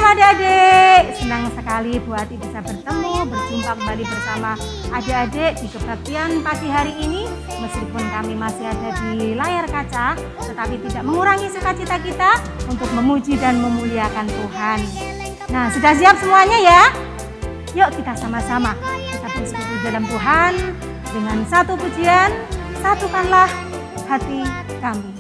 Adik-adik, senang sekali Bu Ati bisa berjumpa kembali bersama adik-adik di kebaktian pagi hari ini. Meskipun kami masih ada di layar kaca, tetapi tidak mengurangi sukacita kita untuk memuji dan memuliakan Tuhan. Nah, sudah siap semuanya ya? Yuk kita sama-sama, kita bersekutu dalam Tuhan dengan satu pujian, satukanlah hati kami.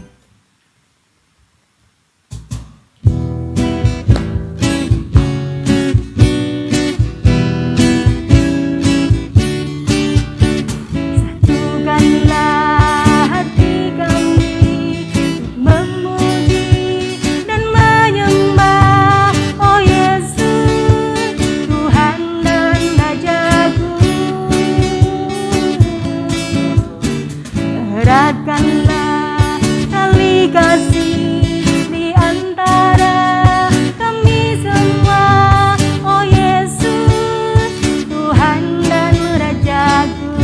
Eratkanlah tali kasih di antara kami semua, oh Yesus, Tuhan dan Rajaku.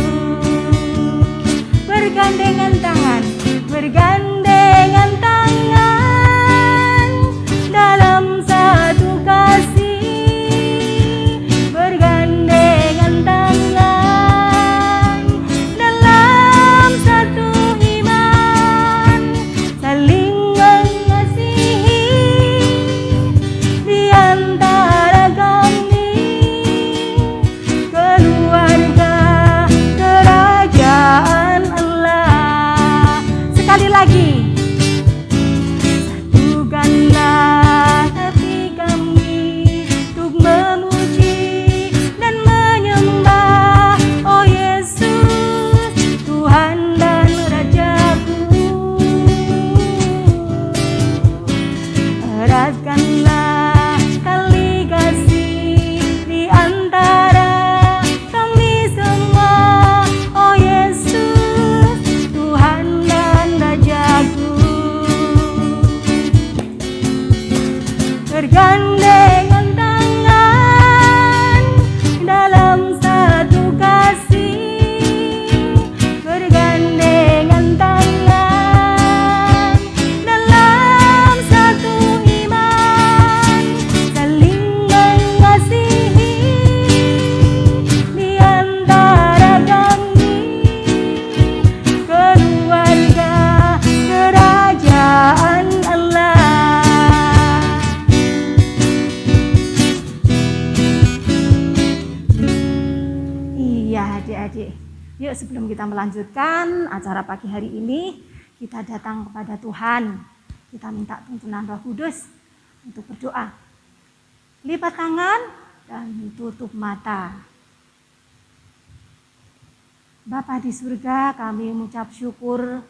Bergandengan tangan dalam satu kasih, bergandengan tangan dalam satu iman, saling mengasihi di antara kami, keluarga kerajaan Allah. Sekali lagi, satukanlah hati kami untuk memuji dan menyembah, oh Yesus, Tuhan dan Rajaku. Eratkanlah tali kasih di antara kami semua, oh Yesus, Tuhan dan Rajaku. Bergandengan tangan dalam satu kasih, bergandengan tangan dalam satu iman, saling mengasihi di antara kami, keluarga kerajaan Allah. Iya adik-adik, yuk sebelum kita melanjutkan acara pagi hari ini, kita datang kepada Tuhan. Kita minta tuntunan Roh Kudus untuk berdoa. Lipat tangan dan tutup mata. Bapa di surga, kami mengucap syukur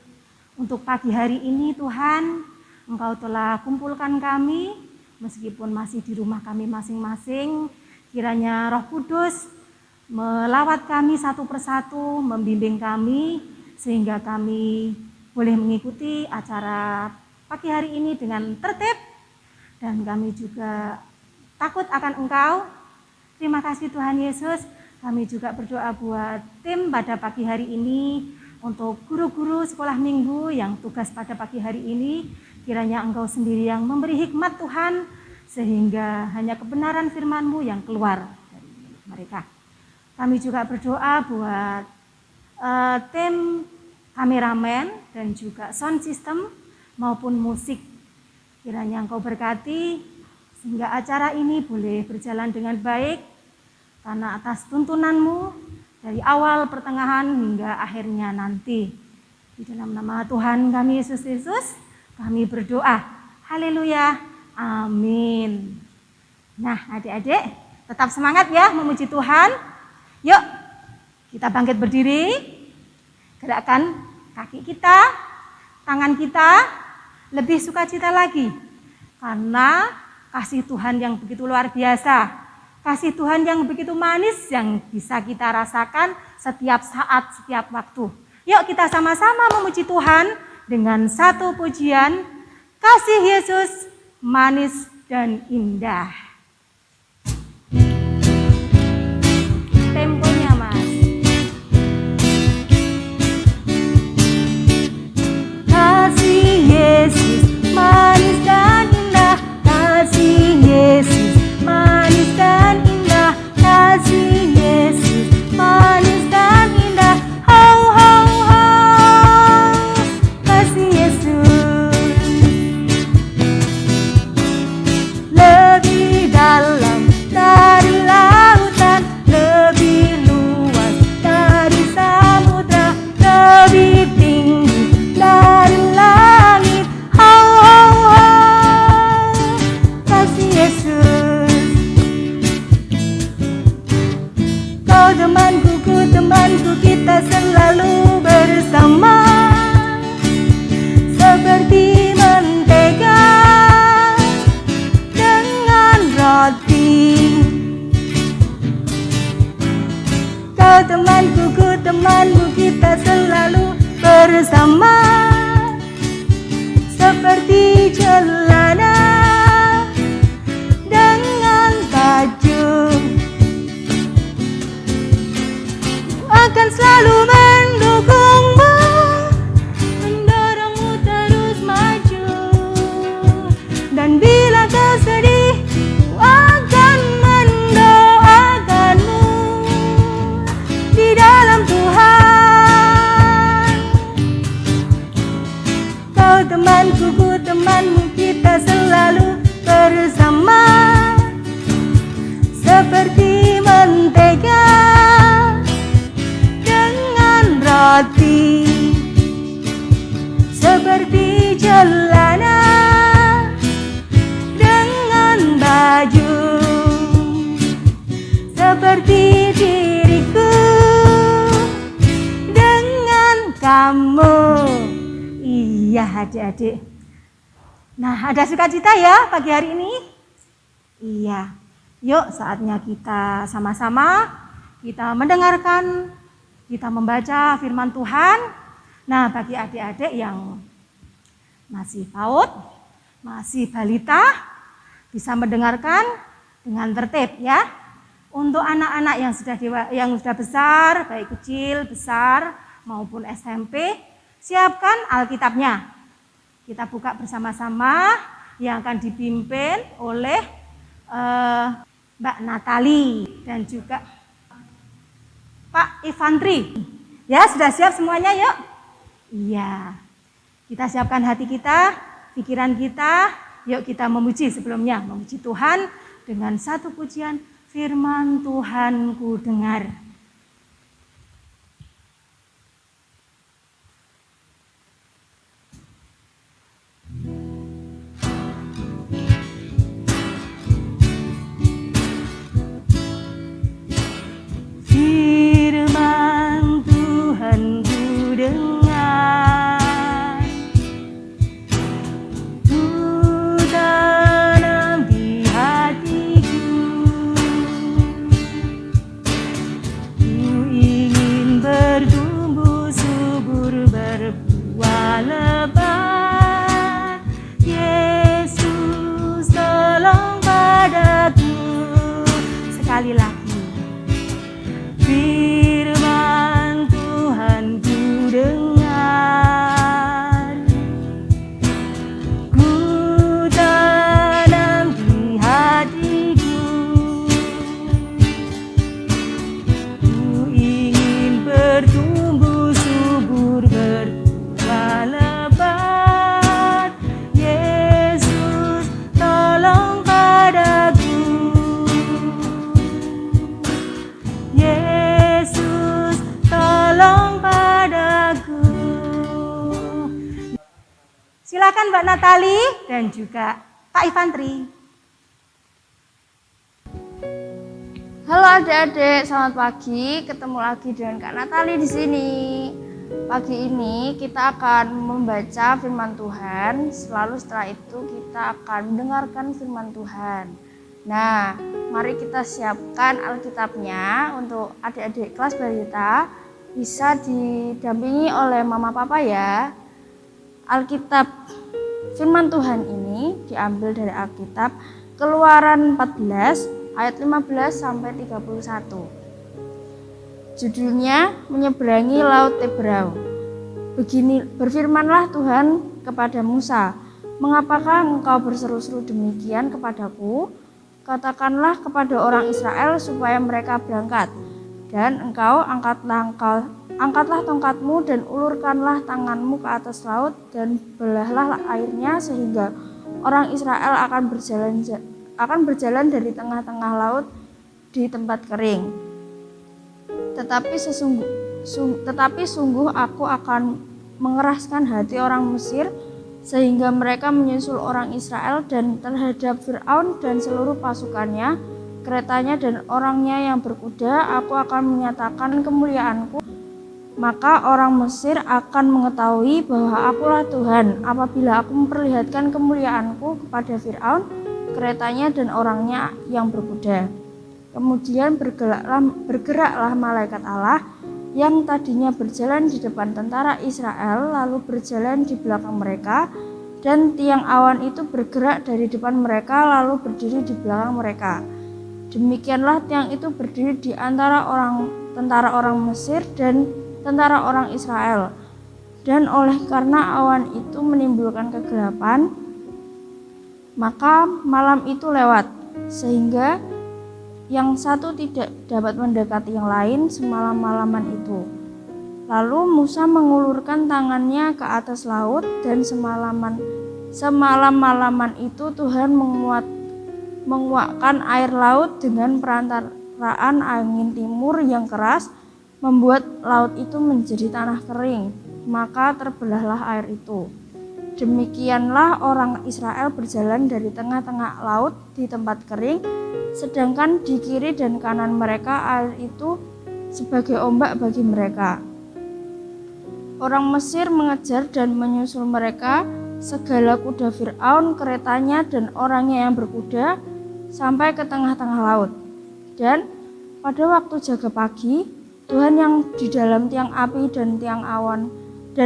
untuk pagi hari ini Tuhan. Engkau telah kumpulkan kami meskipun masih di rumah kami masing-masing. Kiranya Roh Kudus melawat kami satu persatu, membimbing kami sehingga kami boleh mengikuti acara pagi hari ini dengan tertib dan kami juga takut akan Engkau. Terima kasih Tuhan Yesus. Kami juga berdoa buat tim pada pagi hari ini, untuk guru-guru sekolah minggu yang tugas pada pagi hari ini. Kiranya Engkau sendiri yang memberi hikmat Tuhan, sehingga hanya kebenaran firman-Mu yang keluar dari mereka. Kami juga berdoa buat tim kameramen dan juga sound system maupun musik. Kiranya Engkau berkati sehingga acara ini boleh berjalan dengan baik karena atas tuntunan-Mu dari awal, pertengahan hingga akhirnya nanti. Di dalam nama Tuhan kami Yesus Kristus kami berdoa. Haleluya. Amin. Nah, adik-adik tetap semangat ya memuji Tuhan. Yuk, kita bangkit berdiri, gerakkan kaki kita, tangan kita, lebih sukacita lagi. Karena kasih Tuhan yang begitu luar biasa, kasih Tuhan yang begitu manis yang bisa kita rasakan setiap saat, setiap waktu. Yuk kita sama-sama memuji Tuhan dengan satu pujian, kasih Yesus manis dan indah. Temponya Mas. Kasih Yesus manis dan indah, kasih Yesus manis dan indah, kasih Yesus manis dan indah. Ho ho ho, kasih Yesus lebih dalam dari lautan, lebih luas dari samudra, lebih tinggi dari langit. Ho ho ho, kasih Yesus. Kau temanku, ku temanku, kita selalu bersama, seperti mentega dengan roti. Kau temanku, ku temanmu, kita selalu bersama, seperti celana dengan baju. Akan selalu mendukungmu, mendorongmu terus maju. Dan bila kau sedih, ku akan mendoakanmu di dalam Tuhan. Kau temanku, ku temanmu, kita selalu bersama, seperti mentega dengan roti, seperti celana dengan baju, seperti diriku dengan kamu. Iya adik-adik. Nah, ada sukacita ya pagi hari ini? Iya. Yuk saatnya kita sama-sama kita mendengarkan, kita membaca firman Tuhan. Nah, bagi adik-adik yang masih PAUD, masih balita, bisa mendengarkan dengan tertib ya. Untuk anak-anak yang sudah besar, baik kecil, besar maupun SMP, siapkan Alkitabnya. Kita buka bersama-sama yang akan dipimpin oleh Mbak Natali dan juga Pak Ivantri. Ya, sudah siap semuanya yuk? Iya. Kita siapkan hati kita, pikiran kita. Yuk kita memuji sebelumnya, memuji Tuhan dengan satu pujian, firman Tuhan ku dengar. Firman Tuhan ku dengar, ku tanam di hatiku, ku ingin bertumbuh subur berbuah lebat. Yesus tolong padaku. Sekali lagi. Firman Tuhan ku dengar, ku tanam di hatiku, ku ingin bertumbuh subur berbuah lebat. Yesus tolong padaku. Yesus tolong padaku. Silakan Mbak Natali dan juga Pak Ivantri. Halo adik-adik, selamat pagi. Ketemu lagi dengan Kak Natali di sini. Pagi ini kita akan membaca firman Tuhan. Selalu setelah itu kita akan mendengarkan firman Tuhan. Nah, mari kita siapkan Alkitabnya untuk adik-adik kelas balita, bisa didampingi oleh mama papa ya. Alkitab firman Tuhan ini diambil dari Alkitab Keluaran 14 ayat 15 sampai 31. Judulnya menyeberangi laut Tebrau. Begini berfirmanlah Tuhan kepada Musa, "Mengapakah engkau berseru-seru demikian kepadaku? Katakanlah kepada orang Israel supaya mereka berangkat. Dan engkau angkatlah tongkatmu dan ulurkanlah tanganmu ke atas laut dan belahlah airnya sehingga orang Israel akan berjalan dari tengah-tengah laut di tempat kering. Tetapi sungguh aku akan mengeraskan hati orang Mesir sehingga mereka menyusul orang Israel, dan terhadap Fir'aun dan seluruh pasukannya, keretanya dan orangnya yang berkuda, aku akan menyatakan kemuliaanku. Maka orang Mesir akan mengetahui bahwa akulah Tuhan apabila aku memperlihatkan kemuliaanku kepada Fir'aun, keretanya dan orangnya yang berkuda." Kemudian bergeraklah malaikat Allah yang tadinya berjalan di depan tentara Israel lalu berjalan di belakang mereka, dan tiang awan itu bergerak dari depan mereka lalu berdiri di belakang mereka. Demikianlah tiang itu berdiri di antara tentara orang Mesir dan tentara orang Israel. Dan oleh karena awan itu menimbulkan kegelapan, maka malam itu lewat, sehingga yang satu tidak dapat mendekati yang lain semalam-malaman itu. Lalu Musa mengulurkan tangannya ke atas laut, dan semalam-malaman itu Tuhan menguakkan air laut dengan perantaraan angin timur yang keras, membuat laut itu menjadi tanah kering, maka terbelahlah air itu. Demikianlah orang Israel berjalan dari tengah-tengah laut di tempat kering, sedangkan di kiri dan kanan mereka air itu sebagai ombak bagi mereka. Orang Mesir mengejar dan menyusul mereka, segala kuda Fir'aun, keretanya dan orangnya yang berkuda, sampai ke tengah-tengah laut. Dan pada waktu jaga pagi, Tuhan yang di dalam tiang api dan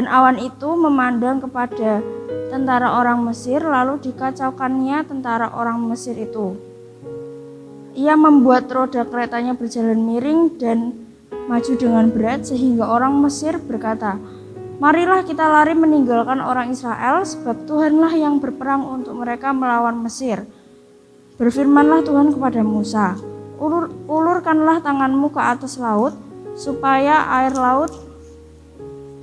awan itu memandang kepada tentara orang Mesir, lalu dikacaukannya tentara orang Mesir itu. Ia membuat roda keretanya berjalan miring dan maju dengan berat, sehingga orang Mesir berkata, "Marilah kita lari meninggalkan orang Israel, sebab Tuhanlah yang berperang untuk mereka melawan Mesir." Berfirmanlah Tuhan kepada Musa, "Ulurkanlah tanganmu ke atas laut, supaya air laut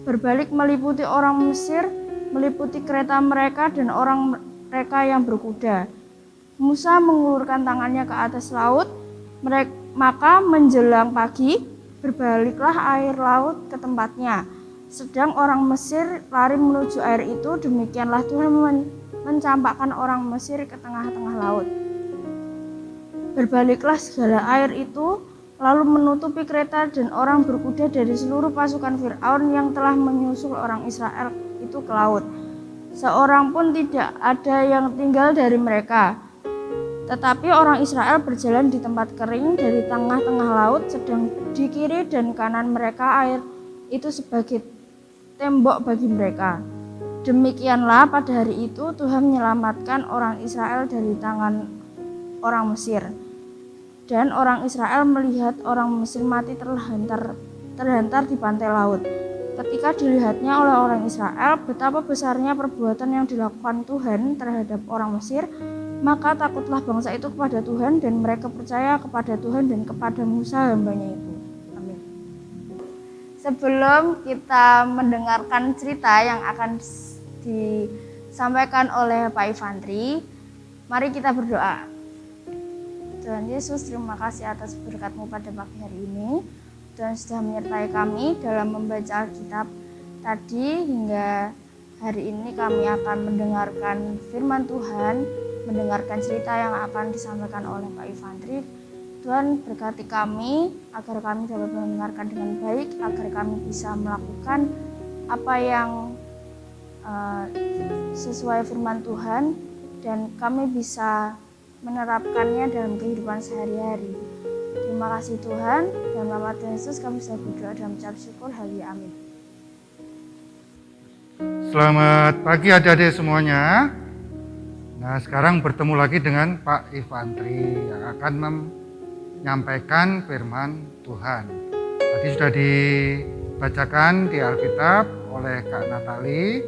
berbalik meliputi orang Mesir, meliputi kereta mereka dan orang mereka yang berkuda." Musa mengulurkan tangannya ke atas laut, maka menjelang pagi berbaliklah air laut ke tempatnya. Sedang orang Mesir lari menuju air itu, demikianlah Tuhan mencampakkan orang Mesir ke tengah-tengah laut. Berbaliklah segala air itu, lalu menutupi kereta dan orang berkuda dari seluruh pasukan Fir'aun yang telah menyusul orang Israel itu ke laut. Seorang pun tidak ada yang tinggal dari mereka. Tetapi orang Israel berjalan di tempat kering dari tengah-tengah laut, sedang di kiri dan kanan mereka air itu sebagai tembok bagi mereka. Demikianlah pada hari itu Tuhan menyelamatkan orang Israel dari tangan orang Mesir. Dan orang Israel melihat orang Mesir mati terlantar di pantai laut. Ketika dilihatnya oleh orang Israel betapa besarnya perbuatan yang dilakukan Tuhan terhadap orang Mesir, maka takutlah bangsa itu kepada Tuhan, dan mereka percaya kepada Tuhan dan kepada Musa hambanya itu. Amin. Sebelum kita mendengarkan cerita yang akan disampaikan oleh Pak Ivandri, mari kita berdoa. Tuhan Yesus, terima kasih atas berkat-Mu pada pagi hari ini. Tuhan sudah menyertai kami dalam membaca Alkitab tadi, hingga hari ini kami akan mendengarkan firman Tuhan, mendengarkan cerita yang akan disampaikan oleh Pak Ivandri. Tuhan berkati kami agar kami dapat mendengarkan dengan baik, agar kami bisa melakukan apa yang sesuai firman Tuhan, dan kami bisa menerapkannya dalam kehidupan sehari-hari. Terima kasih Tuhan, dalam nama Tuhan Yesus kami sudah berdoa dan mengucap syukur. Haleluya, amin. Selamat pagi adik-adik semuanya. Nah, sekarang bertemu lagi dengan Pak Ivantri yang akan menyampaikan firman Tuhan. Tadi sudah dibacakan di Alkitab oleh Kak Natali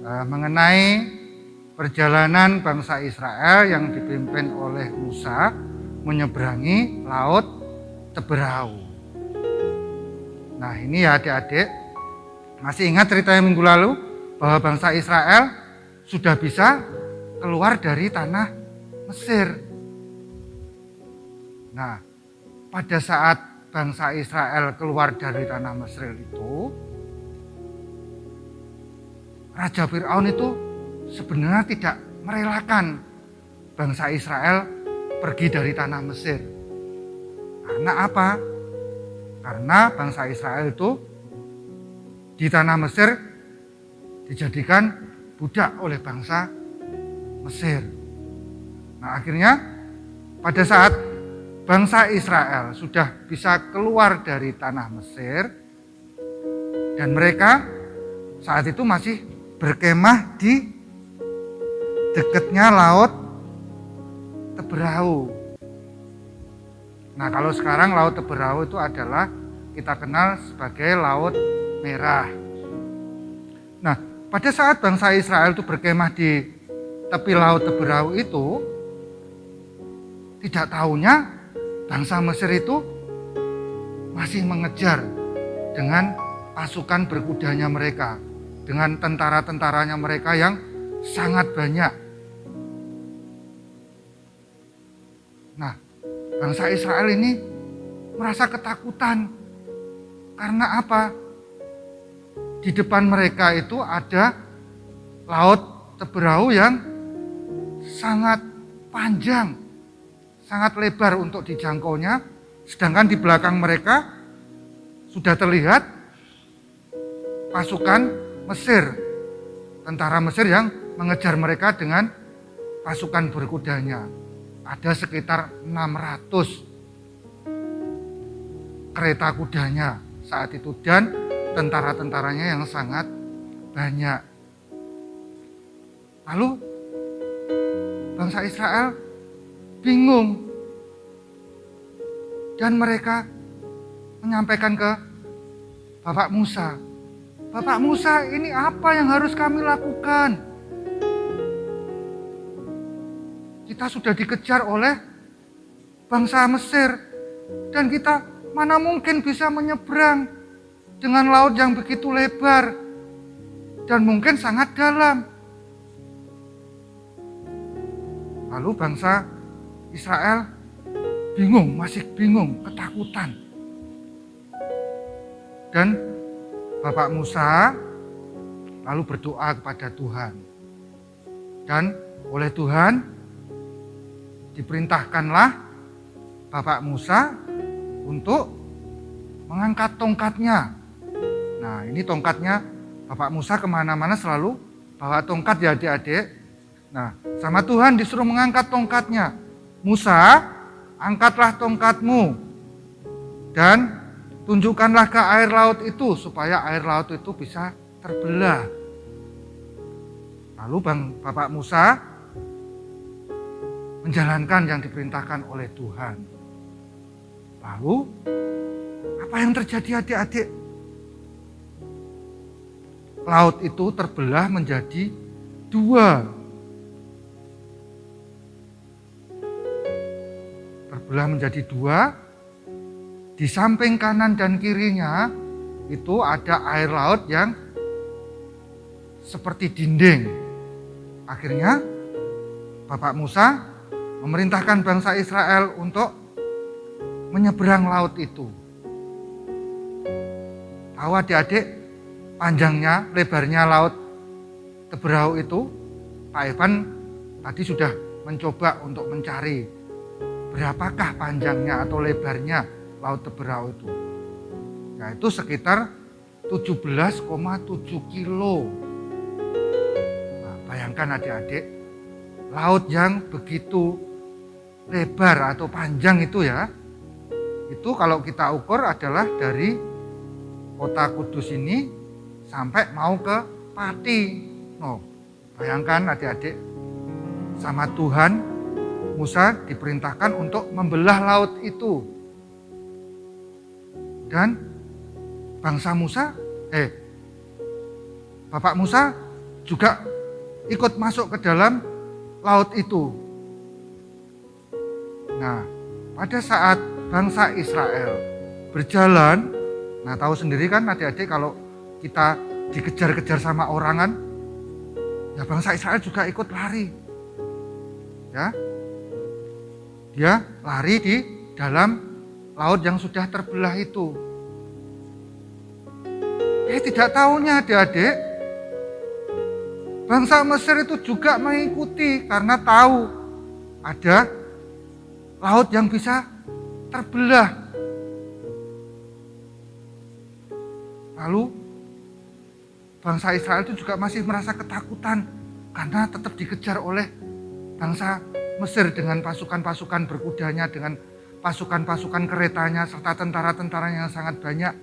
mengenai perjalanan bangsa Israel yang dipimpin oleh Musa menyeberangi laut Teberau. Nah, ini ya adik-adik, masih ingat cerita yang minggu lalu bahwa bangsa Israel sudah bisa keluar dari tanah Mesir. Nah, pada saat bangsa Israel keluar dari tanah Mesir itu, Raja Firaun itu sebenarnya tidak merelakan bangsa Israel pergi dari tanah Mesir. Karena apa? Karena bangsa Israel itu di tanah Mesir dijadikan budak oleh bangsa Mesir. Nah, akhirnya pada saat bangsa Israel sudah bisa keluar dari tanah Mesir dan mereka saat itu masih berkemah di dekatnya laut Teberau. Nah, kalau sekarang laut Teberau itu adalah kita kenal sebagai Laut Merah. Nah, pada saat bangsa Israel itu berkemah di tepi laut Teberau itu, tidak tahunya bangsa Mesir itu masih mengejar dengan pasukan berkudanya mereka, dengan tentara-tentaranya mereka yang sangat banyak. Nah, bangsa Israel ini merasa ketakutan. Karena apa? Di depan mereka itu ada laut Teberau yang sangat panjang, sangat lebar untuk dijangkaunya. Sedangkan di belakang mereka sudah terlihat pasukan Mesir, tentara Mesir yang mengejar mereka dengan pasukan berkudanya. Ada sekitar 600 kereta kudanya saat itu dan tentara-tentaranya yang sangat banyak. Lalu bangsa Israel bingung dan mereka menyampaikan ke Bapak Musa, Bapak Musa, ini apa yang harus kami lakukan? Kita sudah dikejar oleh bangsa Mesir dan kita mana mungkin bisa menyeberang dengan laut yang begitu lebar dan mungkin sangat dalam. Lalu bangsa Israel bingung, masih bingung, ketakutan. Dan Bapak Musa lalu berdoa kepada Tuhan. Dan oleh Tuhan diperintahkanlah Bapak Musa untuk mengangkat tongkatnya. Nah, ini tongkatnya Bapak Musa kemana-mana selalu bawa tongkat ya adik-adik. Nah, sama Tuhan disuruh mengangkat tongkatnya. Musa, angkatlah tongkatmu dan tunjukkanlah ke air laut itu supaya air laut itu bisa terbelah. Lalu Bapak Musa menjalankan yang diperintahkan oleh Tuhan. Lalu apa yang terjadi adik-adik? Laut itu terbelah menjadi dua. Terbelah menjadi dua. Di samping kanan dan kirinya itu ada air laut yang seperti dinding. Akhirnya Bapak Musa memerintahkan bangsa Israel untuk menyeberang laut itu. Tahu adik-adik panjangnya, lebarnya laut Teberau itu? Pak Evan tadi sudah mencoba untuk mencari berapakah panjangnya atau lebarnya Laut Teberau itu. Yaitu sekitar 17,7 kilo. Nah, bayangkan adik-adik, laut yang begitu lebar atau panjang itu ya, itu kalau kita ukur adalah dari kota Kudus ini sampai mau ke Pati. No, bayangkan adik-adik, sama Tuhan Musa diperintahkan untuk membelah laut itu. Dan Bapak Musa juga ikut masuk ke dalam laut itu. Nah, pada saat bangsa Israel berjalan, nah tahu sendiri kan adik-adik kalau kita dikejar-kejar sama orang kan, ya bangsa Israel juga ikut lari. Ya, dia lari di dalam laut yang sudah terbelah itu. Tidak tahunya adik-adik, bangsa Mesir itu juga mengikuti karena tahu ada laut yang bisa terbelah. Lalu bangsa Israel itu juga masih merasa ketakutan karena tetap dikejar oleh bangsa Mesir dengan pasukan-pasukan berkudanya, dengan pasukan-pasukan keretanya, serta tentara-tentaranya yang sangat banyak.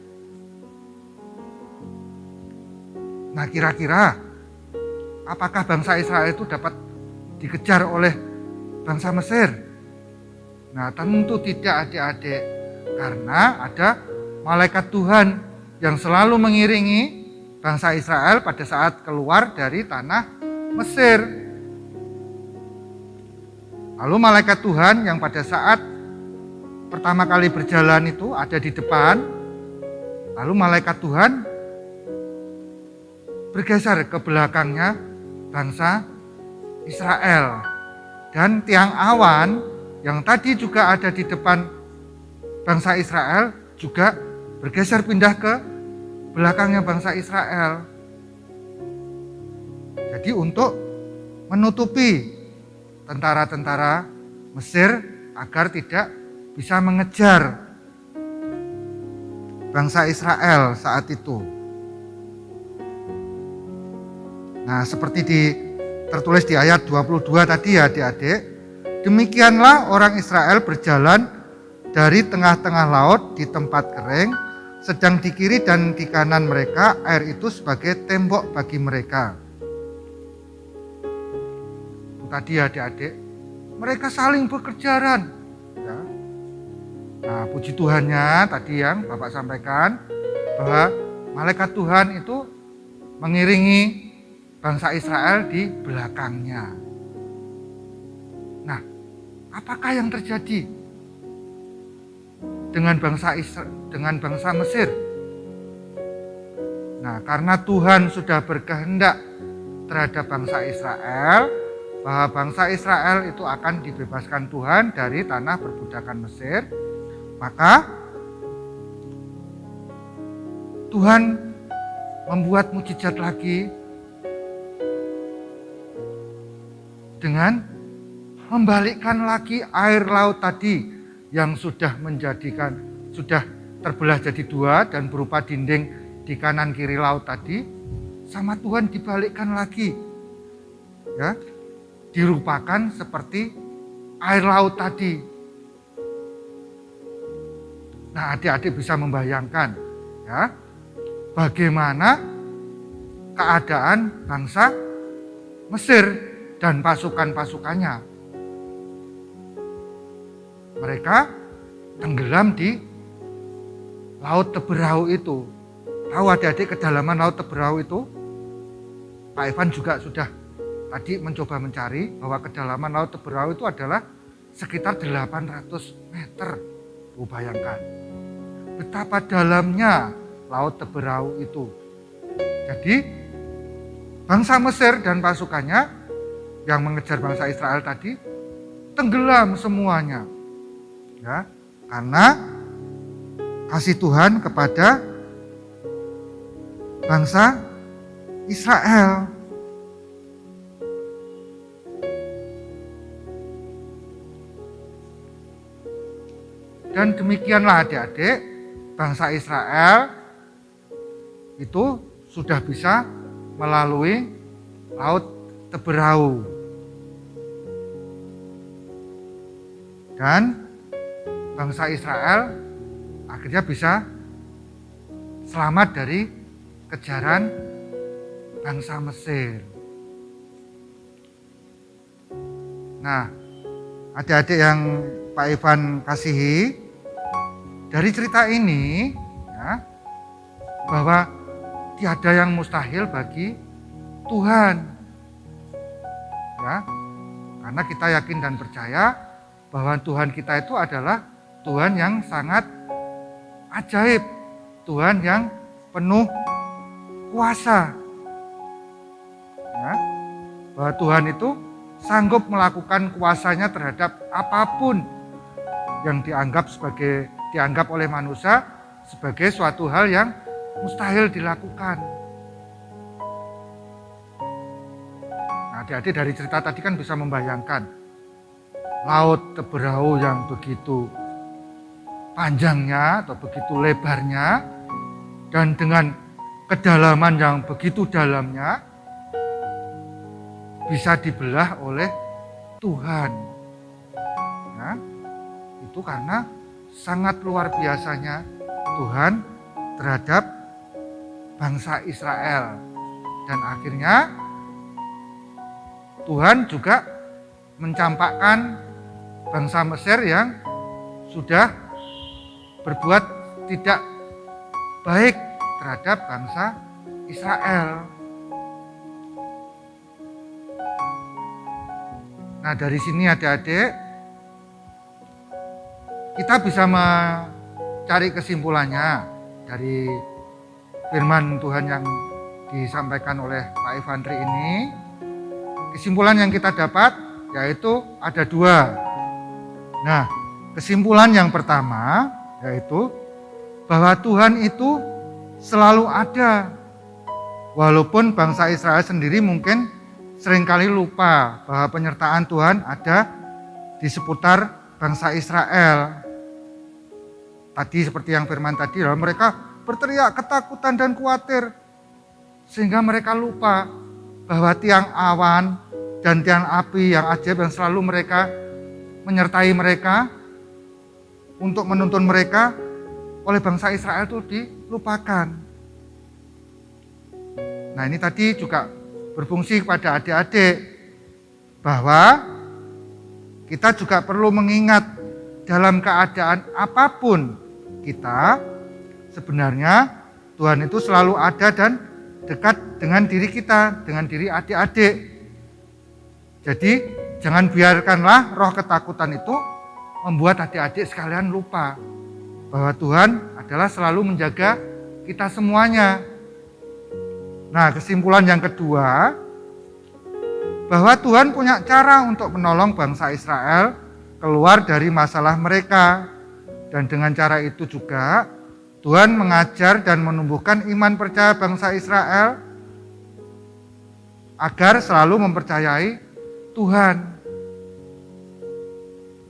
Nah, kira-kira apakah bangsa Israel itu dapat dikejar oleh bangsa Mesir? Nah, tentu tidak adik-adik, karena ada malaikat Tuhan yang selalu mengiringi bangsa Israel pada saat keluar dari tanah Mesir. Lalu malaikat Tuhan yang pada saat pertama kali berjalan itu ada di depan, lalu malaikat Tuhan bergeser ke belakangnya bangsa Israel. Dan tiang awan yang tadi juga ada di depan bangsa Israel juga bergeser pindah ke belakangnya bangsa Israel. Jadi untuk menutupi tentara-tentara Mesir agar tidak bisa mengejar bangsa Israel saat itu. Nah, seperti tertulis di ayat 22 tadi ya adik-adik, demikianlah orang Israel berjalan dari tengah-tengah laut di tempat kering, sedang di kiri dan di kanan mereka air itu sebagai tembok bagi mereka. Tadi ya adik-adik, mereka saling berkejaran. Ya. Nah, puji Tuhannya tadi yang Bapak sampaikan, bahwa malaikat Tuhan itu mengiringi bangsa Israel di belakangnya. Nah, apakah yang terjadi dengan bangsa Mesir? Nah, karena Tuhan sudah berkehendak terhadap bangsa Israel, bahwa bangsa Israel itu akan dibebaskan Tuhan dari tanah perbudakan Mesir, maka Tuhan membuat mukjizat lagi dengan membalikkan lagi air laut tadi yang sudah terbelah jadi dua dan berupa dinding di kanan kiri laut tadi, sama Tuhan dibalikkan lagi, ya, dirupakan seperti air laut tadi. Nah, adik-adik bisa membayangkan, ya, bagaimana keadaan bangsa Mesir dan pasukan-pasukannya. Mereka tenggelam di Laut Teberau itu. Tahu adik-adik kedalaman Laut Teberau itu? Pak Ivan juga sudah tadi mencoba mencari bahwa kedalaman Laut Teberau itu adalah sekitar 800 meter. Bayangkan betapa dalamnya Laut Teberau itu. Jadi bangsa Mesir dan pasukannya yang mengejar bangsa Israel tadi tenggelam semuanya, ya, karena kasih Tuhan kepada bangsa Israel. Dan demikianlah adik-adik, bangsa Israel itu sudah bisa melalui Laut Teberau. Dan bangsa Israel akhirnya bisa selamat dari kejaran bangsa Mesir. Nah, adik-adik yang Pak Ivan kasihi, dari cerita ini ya, bahwa tiada yang mustahil bagi Tuhan. Ya, karena kita yakin dan percaya bahwa Tuhan kita itu adalah Tuhan yang sangat ajaib, Tuhan yang penuh kuasa. Ya, bahwa Tuhan itu sanggup melakukan kuasanya terhadap apapun yang dianggap oleh manusia sebagai suatu hal yang mustahil dilakukan. Nah, adik-adik dari cerita tadi kan bisa membayangkan laut Teberau yang begitu panjangnya atau begitu lebarnya dan dengan kedalaman yang begitu dalamnya bisa dibelah oleh Tuhan. Ya, itu karena sangat luar biasanya Tuhan terhadap bangsa Israel. Dan akhirnya Tuhan juga mencampakkan bangsa Mesir yang sudah berbuat tidak baik terhadap bangsa Israel. Nah, dari sini adik-adik kita bisa mencari kesimpulannya dari firman Tuhan yang disampaikan oleh Pak Ivantri ini. Kesimpulan yang kita dapat yaitu ada dua. Nah, kesimpulan yang pertama yaitu bahwa Tuhan itu selalu ada. Walaupun bangsa Israel sendiri mungkin seringkali lupa bahwa penyertaan Tuhan ada di seputar bangsa Israel. Tadi seperti yang firman tadi, mereka berteriak ketakutan dan khawatir. Sehingga mereka lupa bahwa tiang awan dan tiang api yang ajaib yang selalu mereka menyertai mereka untuk menuntun mereka oleh bangsa Israel itu dilupakan. Nah, ini tadi juga berfungsi kepada adik-adik bahwa kita juga perlu mengingat dalam keadaan apapun kita sebenarnya Tuhan itu selalu ada dan dekat dengan diri kita, dengan diri adik-adik. Jadi jangan biarkanlah roh ketakutan itu membuat adik-adik sekalian lupa bahwa Tuhan adalah selalu menjaga kita semuanya. Nah, kesimpulan yang kedua, bahwa Tuhan punya cara untuk menolong bangsa Israel keluar dari masalah mereka. Dan dengan cara itu juga Tuhan mengajar dan menumbuhkan iman percaya bangsa Israel agar selalu mempercayai Tuhan.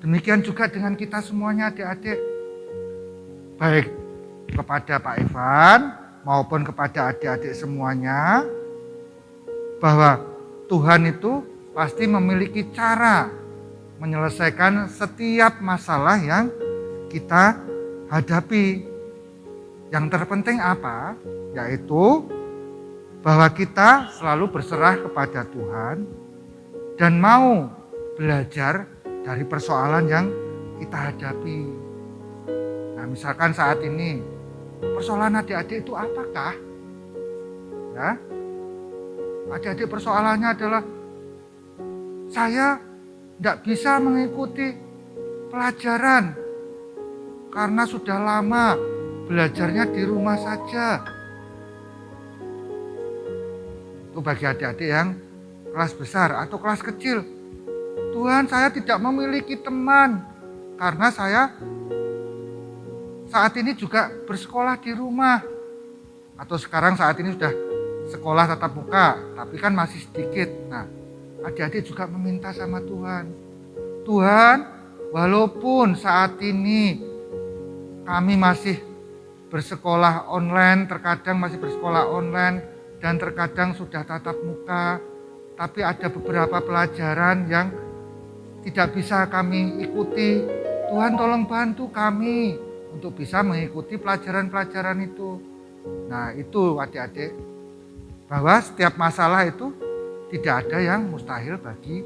Demikian juga dengan kita semuanya adik-adik. Baik kepada Pak Ivan maupun kepada adik-adik semuanya, bahwa Tuhan itu pasti memiliki cara menyelesaikan setiap masalah yang kita hadapi. Yang terpenting apa? Yaitu bahwa kita selalu berserah kepada Tuhan dan mau belajar dari persoalan yang kita hadapi. Nah, misalkan saat ini persoalan adik-adik itu apakah? Ya, adik-adik persoalannya adalah saya tidak bisa mengikuti pelajaran karena sudah lama belajarnya di rumah saja. Itu bagi adik-adik yang kelas besar atau kelas kecil. Tuhan, saya tidak memiliki teman karena saya saat ini juga bersekolah di rumah. Atau sekarang saat ini sudah sekolah tatap muka, tapi kan masih sedikit. Nah, adik-adik juga meminta sama Tuhan. Tuhan, walaupun saat ini kami masih bersekolah online, terkadang masih bersekolah online, dan terkadang sudah tatap muka, tapi ada beberapa pelajaran yang tidak bisa kami ikuti, Tuhan tolong bantu kami untuk bisa mengikuti pelajaran-pelajaran itu. Nah itu adik-adik, bahwa setiap masalah itu tidak ada yang mustahil bagi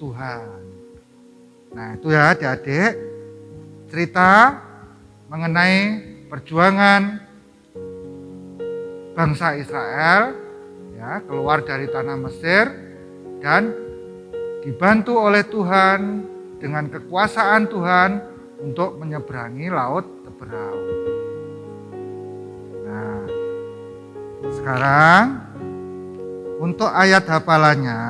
Tuhan. Nah itu ya adik-adik, cerita mengenai perjuangan bangsa Israel ya, keluar dari tanah Mesir dan dibantu oleh Tuhan dengan kekuasaan Tuhan untuk menyeberangi laut Teberau. Nah, sekarang untuk ayat hafalannya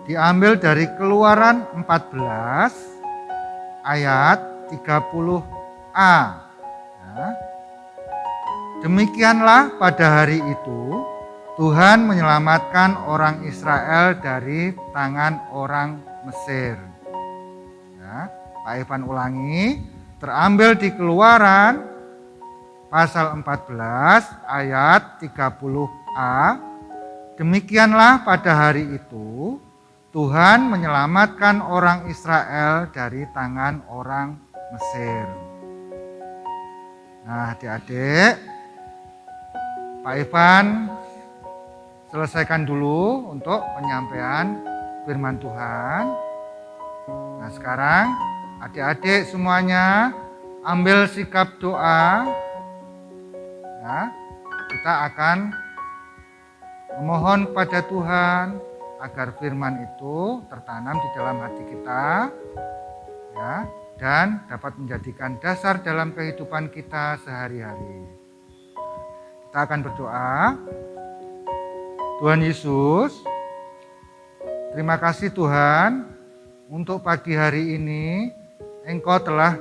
diambil dari Keluaran 14 ayat 30a. Ya. Demikianlah pada hari itu Tuhan menyelamatkan orang Israel dari tangan orang Mesir. Ya, Pak Ivan ulangi, terambil di Keluaran pasal 14 ayat 30a. Demikianlah pada hari itu Tuhan menyelamatkan orang Israel dari tangan orang Mesir. Nah adik-adik, Pak Ivan selesaikan dulu untuk penyampaian firman Tuhan. Nah sekarang adik-adik semuanya ambil sikap doa. Nah, kita akan memohon kepada Tuhan agar firman itu tertanam di dalam hati kita ya, dan dapat menjadikan dasar dalam kehidupan kita sehari-hari. Kita akan berdoa. Tuhan Yesus, terima kasih Tuhan untuk pagi hari ini Engkau telah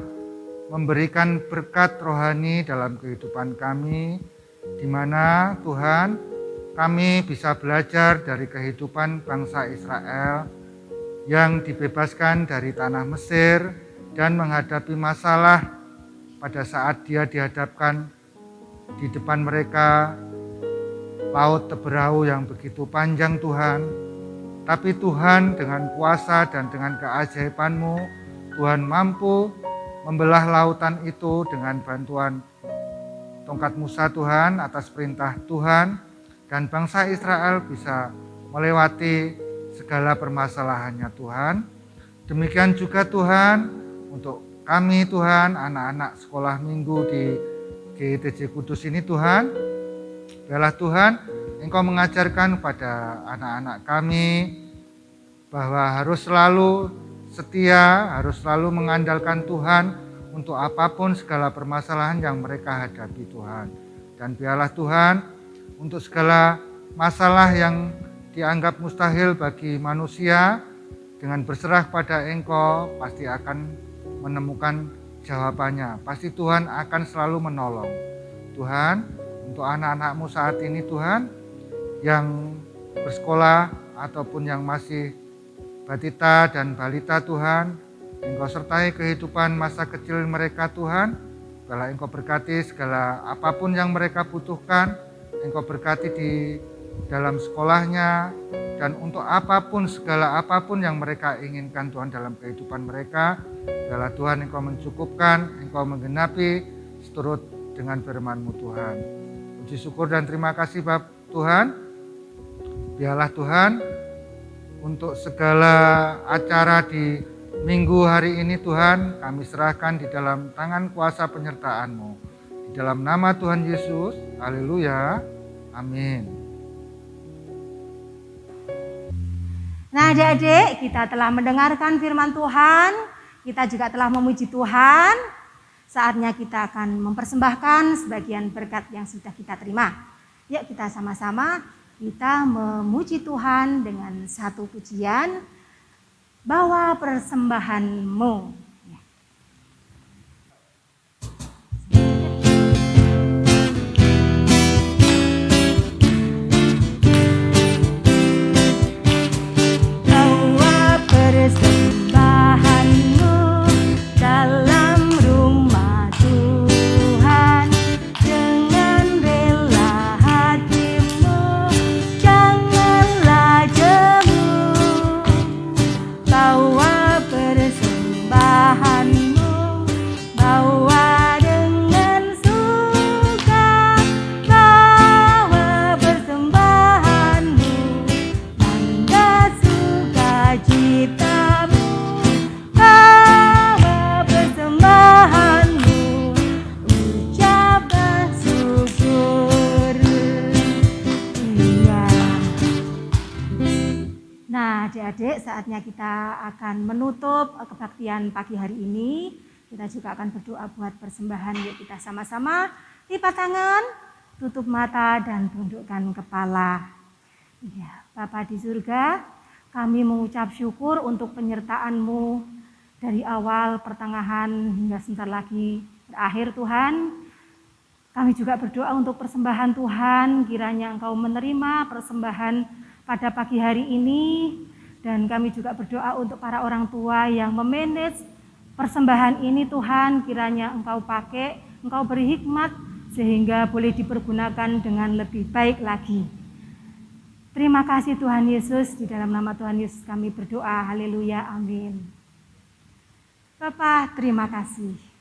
memberikan berkat rohani dalam kehidupan kami, di mana Tuhan kami bisa belajar dari kehidupan bangsa Israel yang dibebaskan dari tanah Mesir dan menghadapi masalah pada saat dia dihadapkan di depan mereka laut Teberau yang begitu panjang Tuhan. Tapi Tuhan dengan kuasa dan dengan keajaiban-Mu, Tuhan mampu membelah lautan itu dengan bantuan tongkat Musa Tuhan atas perintah Tuhan. Dan bangsa Israel bisa melewati segala permasalahannya Tuhan. Demikian juga Tuhan untuk kami Tuhan, anak-anak sekolah minggu di GITJ Kudus ini Tuhan. Biarlah Tuhan Engkau mengajarkan pada anak-anak kami bahwa harus selalu setia, harus selalu mengandalkan Tuhan untuk apapun segala permasalahan yang mereka hadapi Tuhan. Dan biarlah Tuhan untuk segala masalah yang dianggap mustahil bagi manusia, dengan berserah pada Engkau pasti akan menemukan jawabannya. Pasti Tuhan akan selalu menolong. Tuhan, untuk anak-anak-Mu saat ini Tuhan, yang bersekolah ataupun yang masih batita dan balita Tuhan, Engkau sertai kehidupan masa kecil mereka Tuhan. Biarlah Engkau berkati segala apapun yang mereka butuhkan. Engkau berkati di dalam sekolahnya, dan untuk apapun, segala apapun yang mereka inginkan Tuhan dalam kehidupan mereka. Biarlah Tuhan Engkau mencukupkan, Engkau menggenapi seturut dengan firman-Mu Tuhan. Puji syukur dan terima kasih Bapak Tuhan. Biarlah Tuhan untuk segala acara di minggu hari ini Tuhan, kami serahkan di dalam tangan kuasa penyertaan-Mu. Di dalam nama Tuhan Yesus, haleluya, amin. Nah adik-adik, kita telah mendengarkan firman Tuhan, kita juga telah memuji Tuhan. Saatnya kita akan mempersembahkan sebagian berkat yang sudah kita terima. Yuk kita sama-sama kita memuji Tuhan dengan satu pujian, bawa persembahan-Mu. saatnya kita akan menutup kebaktian pagi hari ini. Kita juga akan berdoa buat persembahan. Yuk kita sama-sama lipat tangan, tutup mata dan tundukkan kepala. Ya, Bapa di surga, kami mengucap syukur untuk penyertaan-Mu dari awal, pertengahan, hingga sebentar lagi berakhir Tuhan. Kami juga berdoa untuk persembahan Tuhan, kiranya Engkau menerima persembahan pada pagi hari ini. Dan kami juga berdoa untuk para orang tua yang memanage persembahan ini Tuhan, kiranya Engkau pakai, Engkau beri hikmat sehingga boleh dipergunakan dengan lebih baik lagi. Terima kasih Tuhan Yesus, di dalam nama Tuhan Yesus kami berdoa, haleluya, amin. Bapak, terima kasih.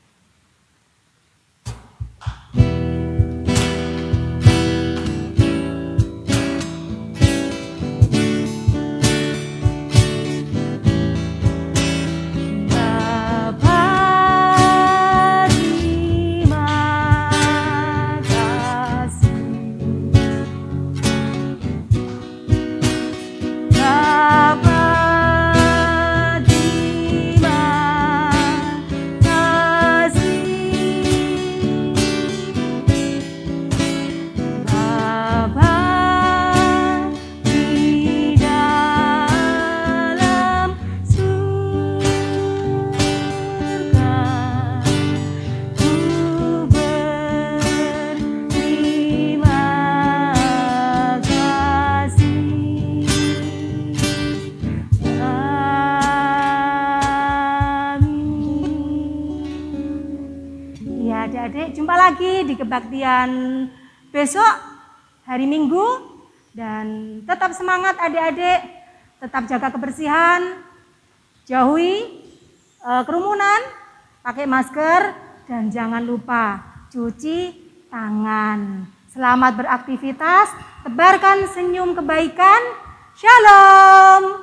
Adik-adik, jumpa lagi di kebaktian besok hari Minggu, dan tetap semangat adik-adik, tetap jaga kebersihan, jauhi kerumunan, pakai masker, dan jangan lupa cuci tangan. Selamat beraktivitas, tebarkan senyum kebaikan. Shalom.